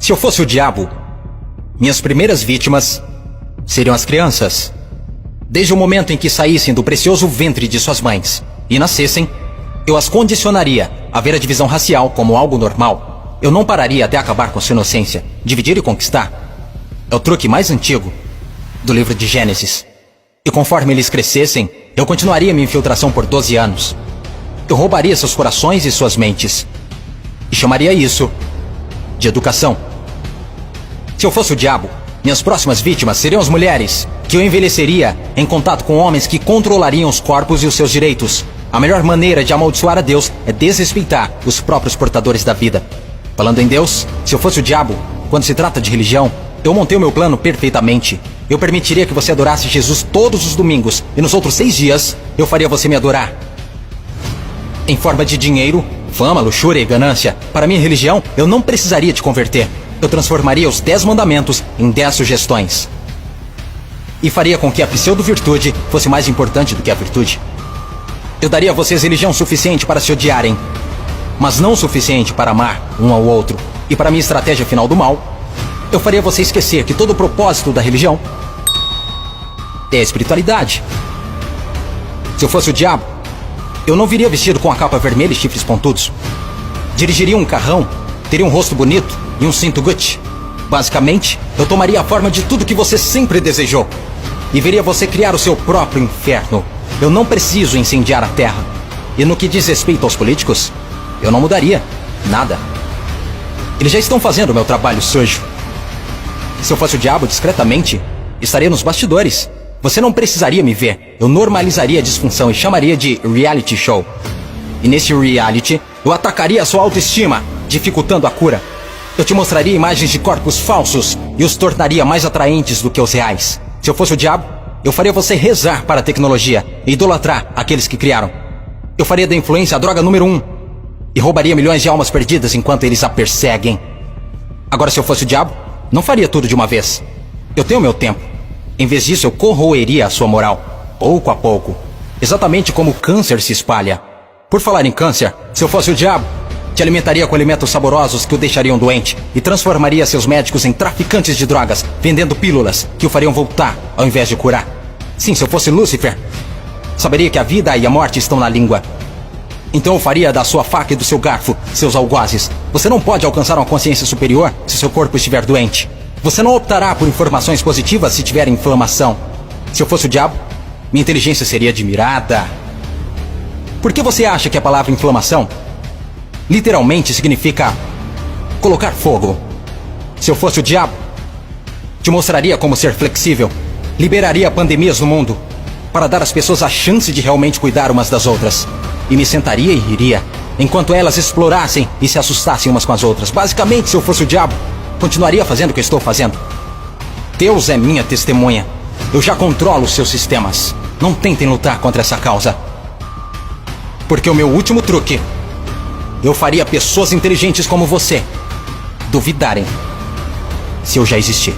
Se eu fosse o diabo, minhas primeiras vítimas seriam as crianças. Desde o momento em que saíssem do precioso ventre de suas mães e nascessem, eu as condicionaria a ver a divisão racial como algo normal. Eu não pararia até acabar com sua inocência. Dividir e conquistar é o truque mais antigo do livro de Gênesis. E conforme eles crescessem, eu continuaria minha infiltração por 12 anos. Eu roubaria seus corações e suas mentes e chamaria isso de educação. Se eu fosse o diabo, minhas próximas vítimas seriam as mulheres, que eu envelheceria em contato com homens que controlariam os corpos e os seus direitos. A melhor maneira de amaldiçoar a Deus é desrespeitar os próprios portadores da vida. Falando em Deus, se eu fosse o diabo, quando se trata de religião, eu montei o meu plano perfeitamente. Eu permitiria que você adorasse Jesus todos os domingos, e nos outros 6 dias, eu faria você me adorar. Em forma de dinheiro, fama, luxúria e ganância, para minha religião, eu não precisaria te converter. Eu transformaria os 10 mandamentos em 10 sugestões. E faria com que a pseudo-virtude fosse mais importante do que a virtude. Eu daria a vocês religião suficiente para se odiarem, mas não o suficiente para amar um ao outro. E para minha estratégia final do mal, eu faria você esquecer que todo o propósito da religião é a espiritualidade. Se eu fosse o diabo, eu não viria vestido com a capa vermelha e chifres pontudos. Dirigiria um carrão, teria um rosto bonito e um cinto Gucci. Basicamente, eu tomaria a forma de tudo que você sempre desejou e veria você criar o seu próprio inferno. Eu não preciso incendiar a terra. E no que diz respeito aos políticos, eu não mudaria nada. Eles já estão fazendo o meu trabalho sujo. Se eu fosse o diabo, discretamente, estaria nos bastidores. Você não precisaria me ver. Eu normalizaria a disfunção e chamaria de reality show. E nesse reality, eu atacaria a sua autoestima, dificultando a cura. Eu te mostraria imagens de corpos falsos e os tornaria mais atraentes do que os reais. Se eu fosse o diabo, eu faria você rezar para a tecnologia e idolatrar aqueles que criaram. Eu faria da influência a droga número 1 e roubaria milhões de almas perdidas enquanto eles a perseguem. Agora, se eu fosse o diabo, não faria tudo de uma vez. Eu tenho meu tempo. Em vez disso, eu corroeria a sua moral, pouco a pouco. Exatamente como o câncer se espalha. Por falar em câncer, se eu fosse o diabo, te alimentaria com alimentos saborosos que o deixariam doente e transformaria seus médicos em traficantes de drogas, vendendo pílulas que o fariam voltar ao invés de curar. Sim, se eu fosse Lúcifer, saberia que a vida e a morte estão na língua. Então eu faria da sua faca e do seu garfo seus algozes. Você não pode alcançar uma consciência superior se seu corpo estiver doente. Você não optará por informações positivas se tiver inflamação. Se eu fosse o diabo, minha inteligência seria admirada. Por que você acha que a palavra inflamação literalmente significa colocar fogo? Se eu fosse o diabo, te mostraria como ser flexível. Liberaria pandemias no mundo para dar às pessoas a chance de realmente cuidar umas das outras. E me sentaria e riria, enquanto elas explorassem e se assustassem umas com as outras. Basicamente, se eu fosse o diabo, continuaria fazendo o que estou fazendo. Deus é minha testemunha. Eu já controlo os seus sistemas. Não tentem lutar contra essa causa. Porque o meu último truque, eu faria pessoas inteligentes como você duvidarem se eu já existir.